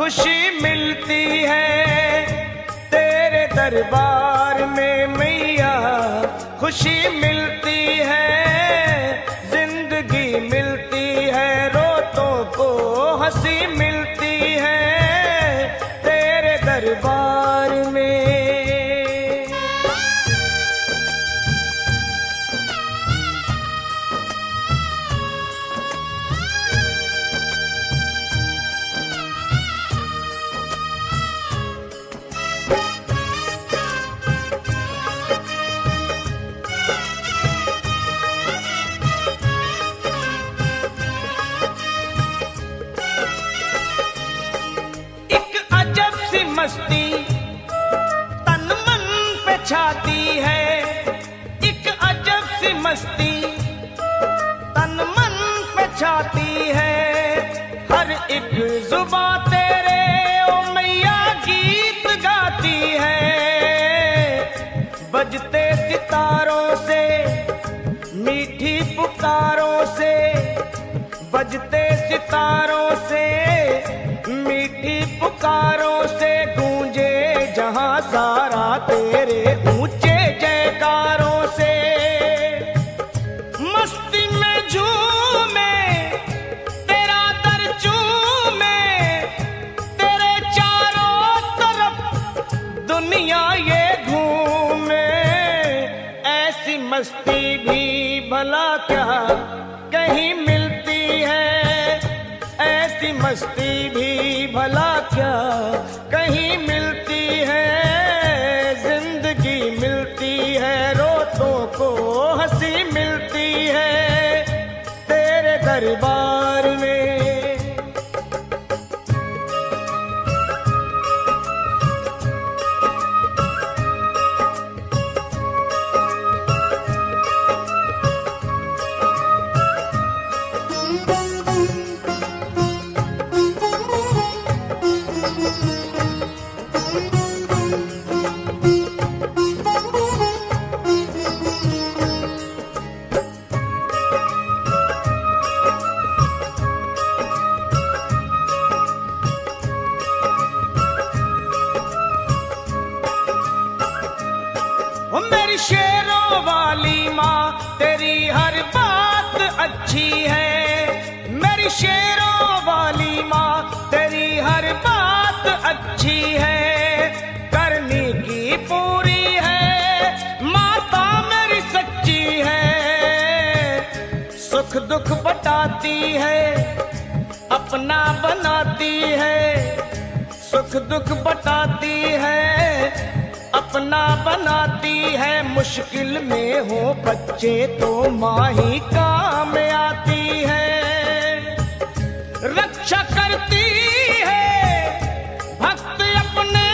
खुशी मिलती है तेरे दरबार में मैया, खुशी मिलती है, जिंदगी मिलती है, रोतों को हंसी मिलती है तेरे दरबार में। मस्ती तन मन पे छाती है, एक अजब सी मस्ती तन मन पे छाती है, हर एक जुबान तेरे ओ मैया गीत गाती है, बजते सितारों से मीठी पुकारों से, बजते सितारों से मीठी पुकारों से, गूंजे जहां सारा तेरे ऊंचे जयकारों से, मस्ती में झूमे तेरा दर चूमे, तेरे चारों तरफ दुनिया ये घूमे, ऐसी मस्ती भी भला क्या कहीं मिलती है, ऐसी मस्ती भी भला क्या कहीं मिलती है, जिंदगी मिलती है, रोतों को हंसी मिलती है तेरे दरबार में। मेरी शेरों वाली माँ तेरी हर बात अच्छी है, मेरी शेरों वाली माँ तेरी हर बात अच्छी है, करनी की पूरी है माता मेरी सच्ची है, सुख दुख बटाती है अपना बनाती है, सुख दुख बटाती है अपना बनाती है, मुश्किल में हो बच्चे तो माँ ही काम आती है, रक्षा करती है भक्त अपने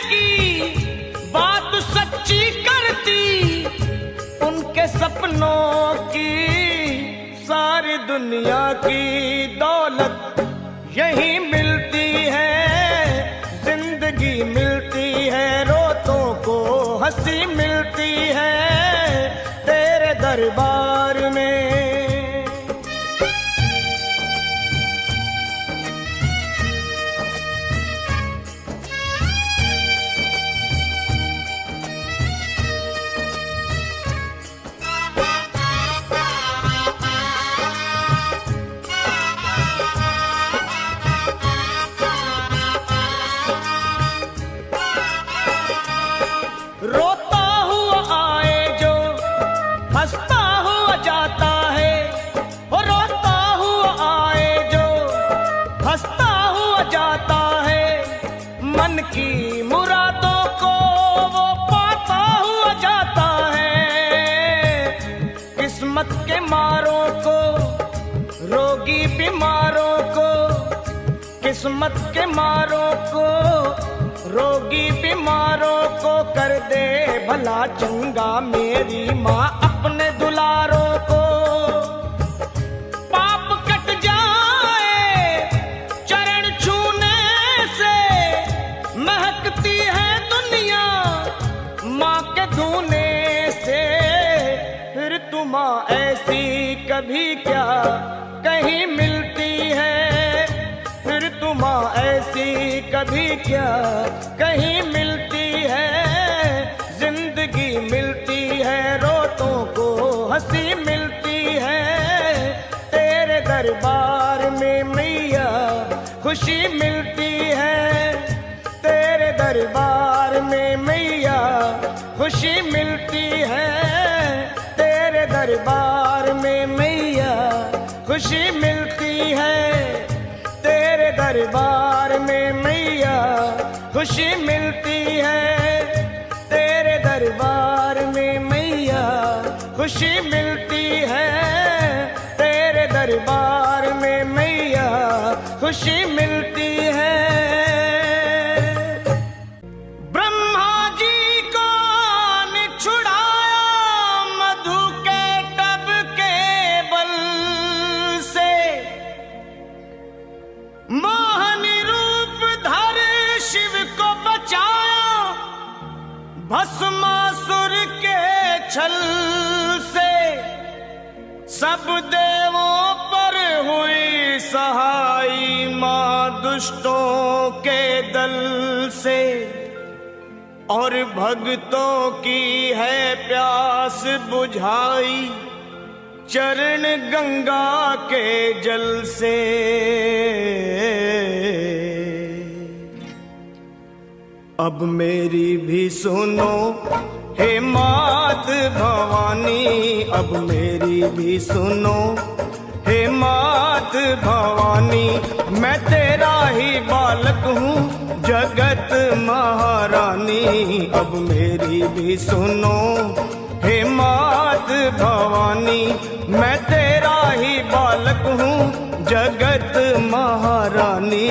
की, बात सच्ची करती उनके सपनों की, सारी दुनिया की दौलत यही मिलती है, जिंदगी मिलती है, रोतों को हंसी मिलती है तेरे दरबार में। रोता हुआ आए जो हंसता हुआ जाता है, वो रोता हुआ आए जो हंसता हुआ जाता है, मन की मुरादों को वो पाता हुआ जाता है, किस्मत के मारों को रोगी बीमारों को, किस्मत के मारों को रोगी बीमारों को कर दे भला चंगा मेरी माँ अपने दुलारों को, पाप कट जाए चरण छूने से, महकती है दुनिया माँ के धूने से, फिर तुम ऐसी कभी क्या कहीं मिलती है, फिर तुम ऐसी कभी क्या कहीं मिलती है, जिंदगी मिलती है रोतों को हंसी मिलती है। तेरे दरबार में मैया खुशी मिलती है, तेरे दरबार में मैया खुशी मिलती है, तेरे दरबार में मैया खुशी मिलती है, तेरे दरबार में मैया खुशी मिलती है, तेरे दरबार में मैया खुशी मिलती है, तेरे दरबार में मैया खुशी मिलती है। ब्रह्मा जी को ने छुड़ाया मधु के टब के बल से, मोहनी रूप धर शिव को बचाया भस्मासुर के छल से। सब देवों पर हुई सहाई मां दुष्टों के दल से, और भक्तों की है प्यास बुझाई चरण गंगा के जल से। अब मेरी भी सुनो हे मात भवानी, अब मेरी भी सुनो हे मात भवानी, मैं तेरा ही बालक हूँ जगत महारानी। अब मेरी भी सुनो हे मात भवानी, मैं तेरा ही बालक हूँ जगत महारानी।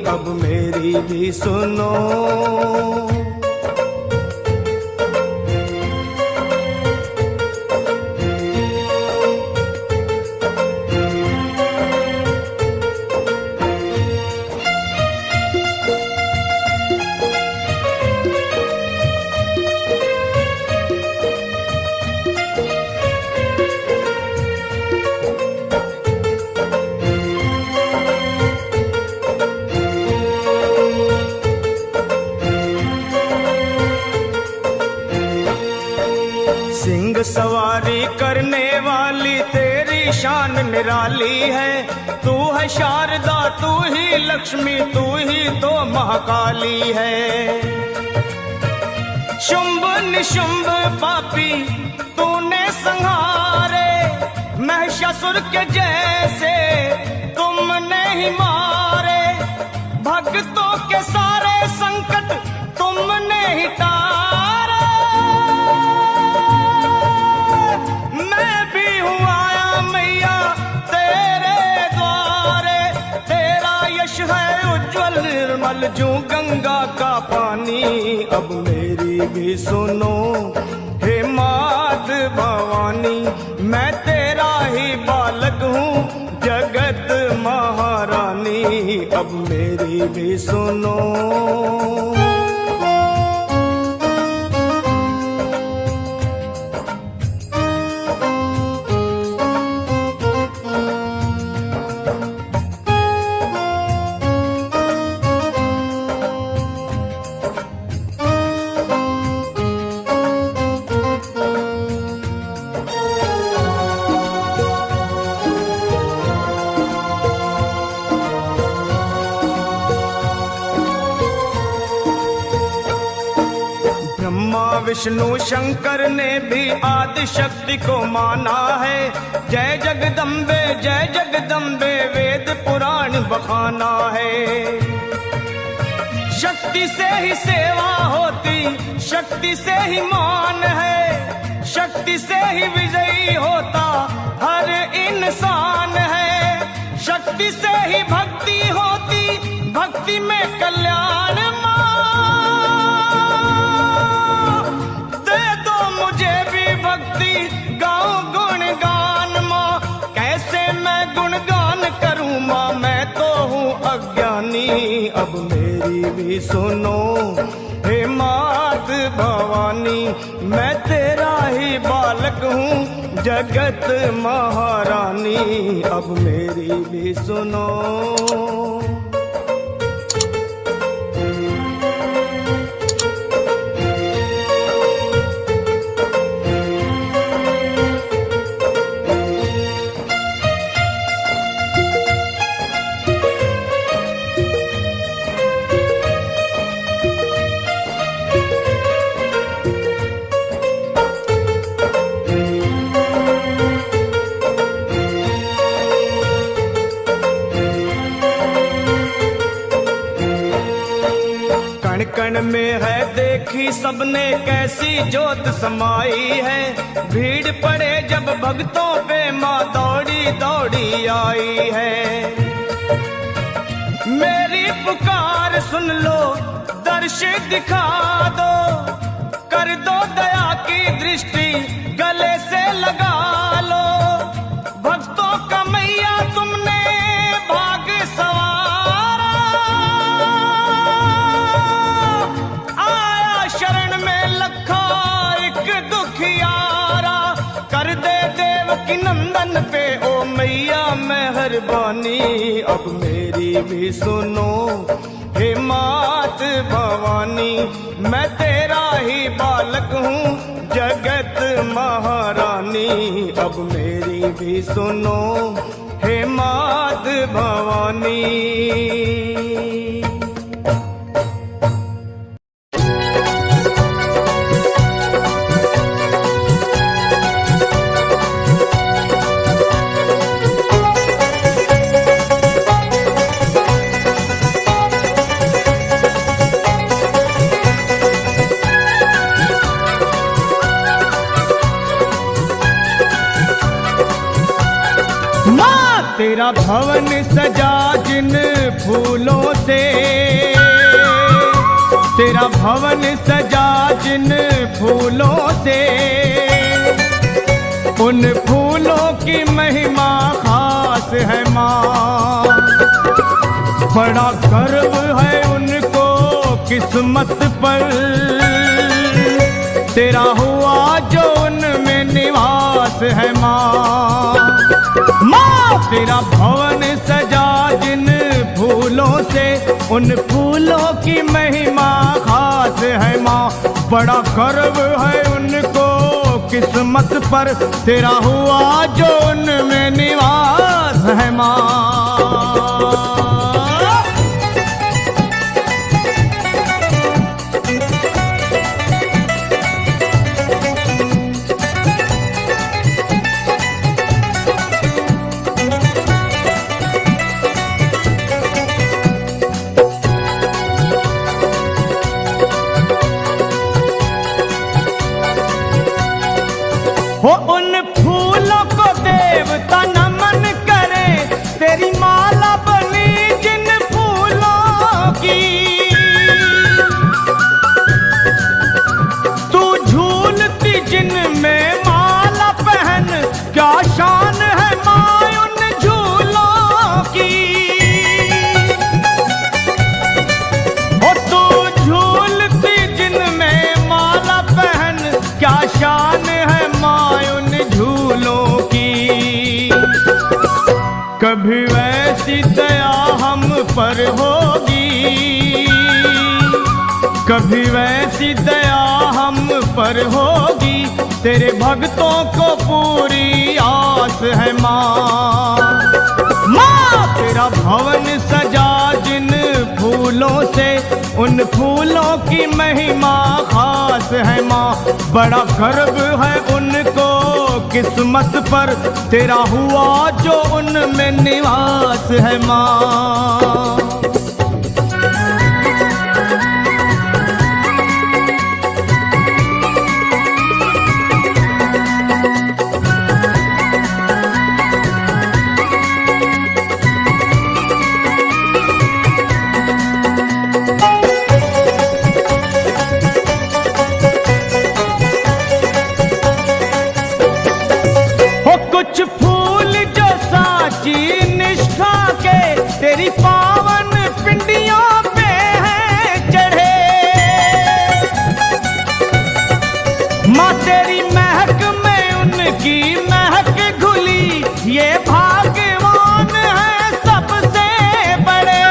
अब मेरी भी सुनो। सिंह सवारी करने वाली तेरी शान निराली है, तू है शारदा तू ही लक्ष्मी तू ही तो महाकाली है। शुंभ निशुंभ पापी तूने संहारे, महिषासुर के जैसे तुमने ही मारे। भक्तों के सारे संकट तुमने ही तारे, मैं भी हूँ आया मैया तेरे द्वारे। तेरा यश है उज्जवल निर्मल जो गंगा का पानी। अब मेरी भी सुनो हे मात भवानी, मैं तेरा ही बालक हूँ जगत महारानी। अब मेरी भी सुनो। विष्णु शंकर ने भी आदि शक्ति को माना है। जय जगदम्बे वेद पुराण बखाना है। शक्ति से ही सेवा होती, शक्ति से ही मान है, शक्ति से ही विजयी होता हर इंसान है। शक्ति से ही भक्ति होती, भक्ति में कल्याण। अब मेरी भी सुनो हे मात भवानी, मैं तेरा ही बालक हूँ जगत महारानी। अब मेरी भी सुनो। कण में है देखी सबने कैसी जोत समाई है। भीड़ पड़े जब भक्तों पे माँ दौड़ी दौड़ी आई है। मेरी पुकार सुन लो, दर्श दिखा दो, कर दो दया की दृष्टि गले से लगा लो। भक्तों का मैया तुमने भाग सवारा, आया शरण में लखा एक दुखियारा। कर दे देव की नंदन पे ओ मैया मेहरबानी, अब मेरी भी सुनो हे मात भवानी। मैं तेरा ही बालक हूँ जगत महारानी, अब मेरी भी सुनो हे मात भवानी। तेरा भवन सजा जिन फूलों से, तेरा भवन सजा जिन फूलों से, उन फूलों की महिमा खास है माँ। बड़ा गर्व है उनको किस्मत पर, तेरा हुआ जो उनमें निवास है माँ। तेरा भवन सजा जिन फूलों से, उन फूलों की महिमा खास है माँ। बड़ा गर्व है उनको किस्मत पर, तेरा हुआ जो उनमें निवास है माँ। हो उन फूलों को देवता नमन करे, तेरी माला बनी जिन फूलों की। तू झूलती जिन में माला पहन, क्या शान है माँ उन झूलों की। हो तू झूलती जिन में माला पहन, क्या शान है झूलों की। कभी वैसी दया हम पर होगी, कभी वैसी दया हम पर होगी। तेरे भक्तों को पूरी आस है माँ। माँ तेरा भवन सजा जिन फूलों से, उन फूलों की महिमा खास है माँ। बड़ा गर्व है उनको किस्मत पर, तेरा हुआ जो उनमें निवास है माँ। कुछ फूल जो साची निष्ठा के, तेरी पावन पिंडियों पे हैं चढ़े। माँ तेरी महक में उनकी महक घुली, ये भाग्यवान है सबसे बड़े।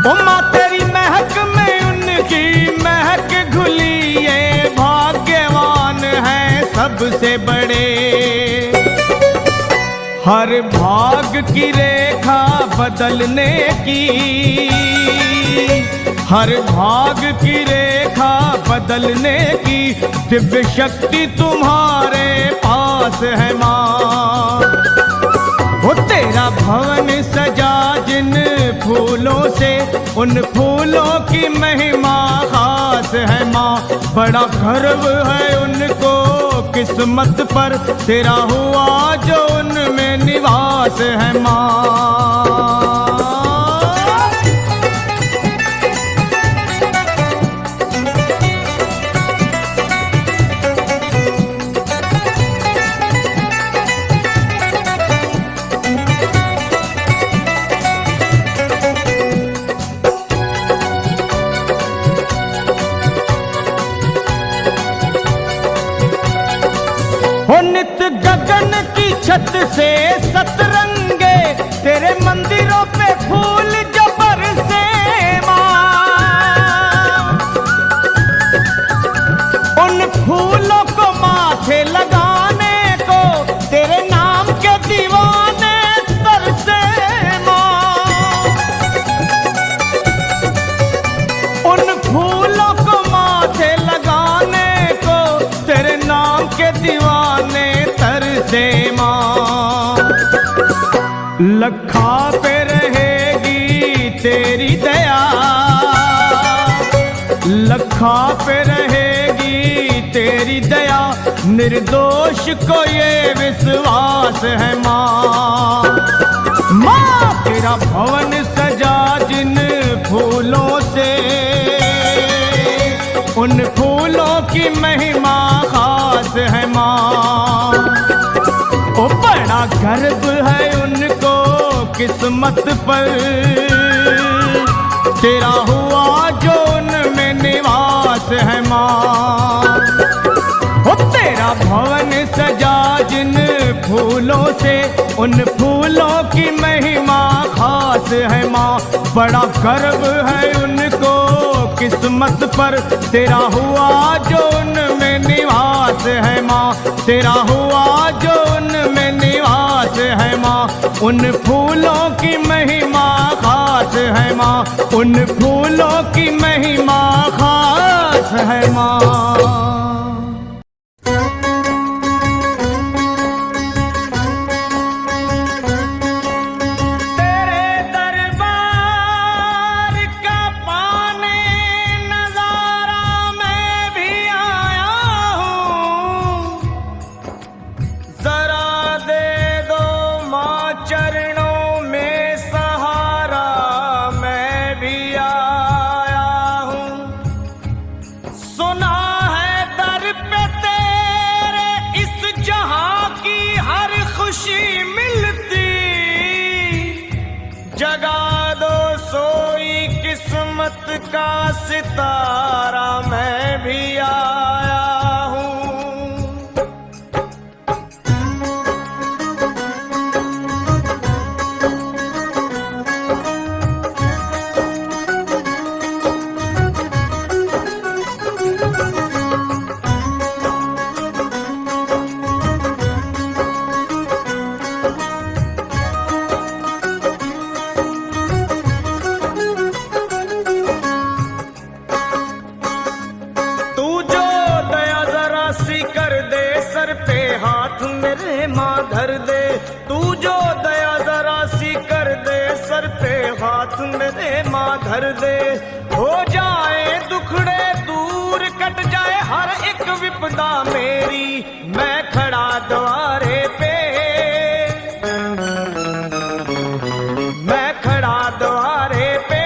ओ माँ तेरी महक में उनकी महक घुली, ये भाग्यवान है सबसे बड़े। हर भाग की रेखा बदलने की, हर भाग की रेखा बदलने की दिव्य शक्ति तुम्हारे पास है माँ। वो तेरा भवन सजा जिन फूलों से, उन फूलों की महिमा खास है माँ। बड़ा गर्व है उनको किस्मत पर, तेरा हुआ जो उनमें निवास है माँ। नित गगन की छत से सतरंगे, तेरे मंदिरों पे फूल जो बरसे माँ। उन फूलों को माथे लगाने को तेरे नाम के दीवाने तरसे माँ। उन फूलों को माथे लगाने को तेरे नाम के दीवाने तरसे माँ। लखा पे रहेगी तेरी दया, लखा पे रहेगी तेरी दया, निर्दोष को ये विश्वास है माँ। माँ तेरा भवन सजा जिन फूलों से, उन फूलों की महिमा खास है माँ। ओ बड़ा गर्व है उनको किस्मत पर, तेरा हुआ जो उनमें निवास है माँ। ओ तेरा भवन सजा जिन फूलों से, उन फूलों की महिमा खास है माँ। बड़ा गर्व है उनको किस्मत पर, तेरा हुआ जो उनमें निवास है माँ। तेरा हुआ जो उनमें निवास है माँ। उन फूलों की महिमा खास है माँ, उन फूलों की महिमा खास है माँ। का सितारा मैं भी आया हूँ। धर दे तू जो दया जरा सी कर दे, सर पे हाथ मेरे माँ धर दे। हो जाए दुखड़े दूर, कट जाए हर एक विपदा मेरी, मैं खड़ा द्वारे पे, मैं खड़ा द्वारे पे,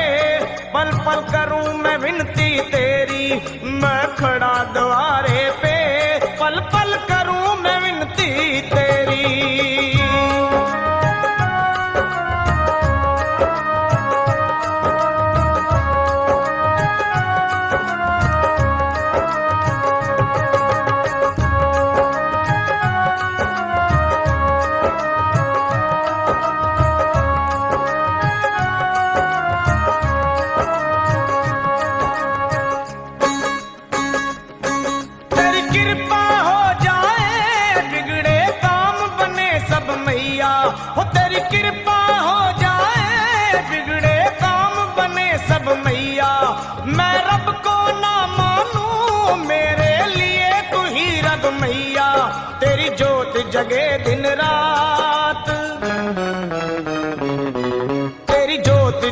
पल पल करूं मैं विनती तेरी। मैं खड़ा द्वारे पे, पल पल करूं मैं विनती तेरी।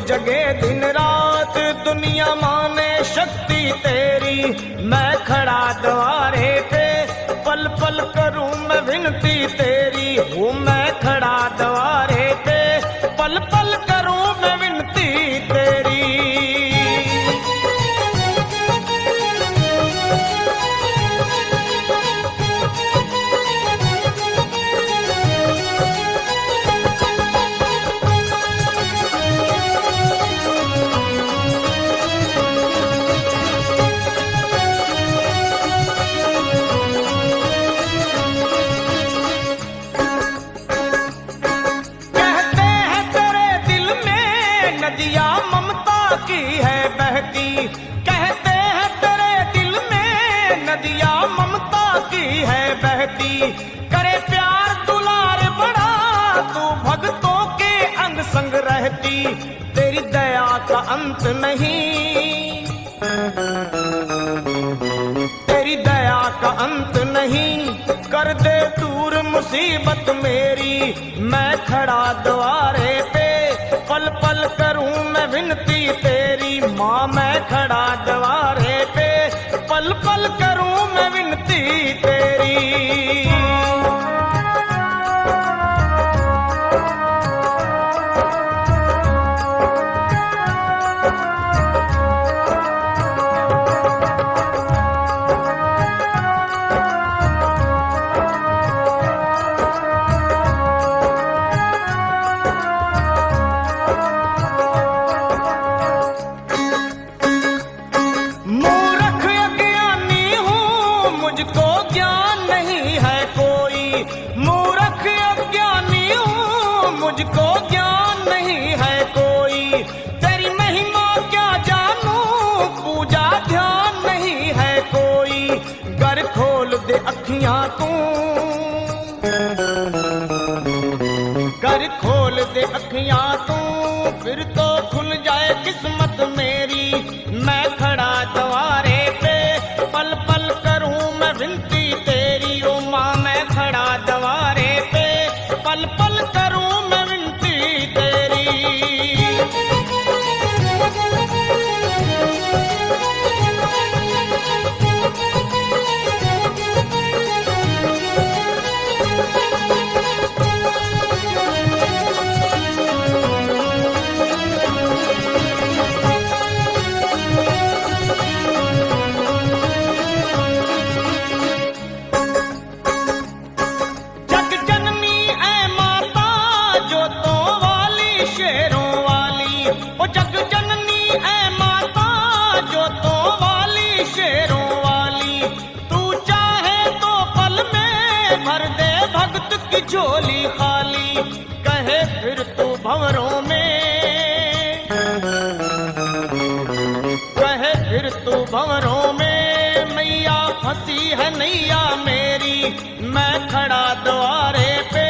जगे दिन रात दुनिया माने शक्ति तेरी। मैं खड़ा द्वारे पे पल पल करूं मैं विनती तेरी। हूँ मैं खड़ा द्वारे पे पल पल करूं मैं विनती तेरी। नदियाँ ममता की है बहती। कहते हैं तेरे दिल में नदियाँ ममता की है बहती। करे प्यार दुलार बड़ा तू भक्तों के अंग संग रहती। तेरी दया का अंत नहीं, तेरी दया का अंत नहीं। कर दे दूर मुसीबत मेरी। मैं खड़ा द्वारे पे पल पल करूं मैं विनती तेरी। माँ मैं खड़ा द्वारे पे पल पल करूं मैं विनती तेरी। मुझको ज्ञान नहीं है कोई। मूर्ख अज्ञानी हूँ मुझको ज्ञान नहीं है कोई। तेरी महिमा क्या जानूं पूजा ध्यान नहीं है कोई। गर खोल दे अखियां तू, गर खोल दे अखियां तू फिर तो खुल जाए किस्मत मेरी। मैं खड़ा द्वारे पे पल पल करूं मैं विनती तेरी। ओ माँ मैं खड़ा द्वारे पे पल पल करूं मैं विनती तेरी। भर दे भक्त की झोली खाली। कहे फिर तू भंवरों में, कहे फिर तू भंवरों में। मैया फंसी है नैया मेरी। मैं खड़ा द्वारे पे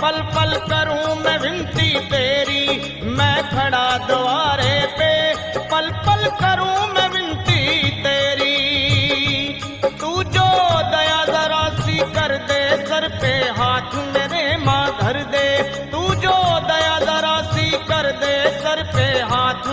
पल पल करूं मैं विनती तेरी। मैं खड़ा द्वारे पे पल पल करूं मैं विनती तेरी। तू जो दया जरा सी कर दे सर पे हाथ मेरे माँ धर दे। तू जो दया जरा सी कर दे सर पे हाथ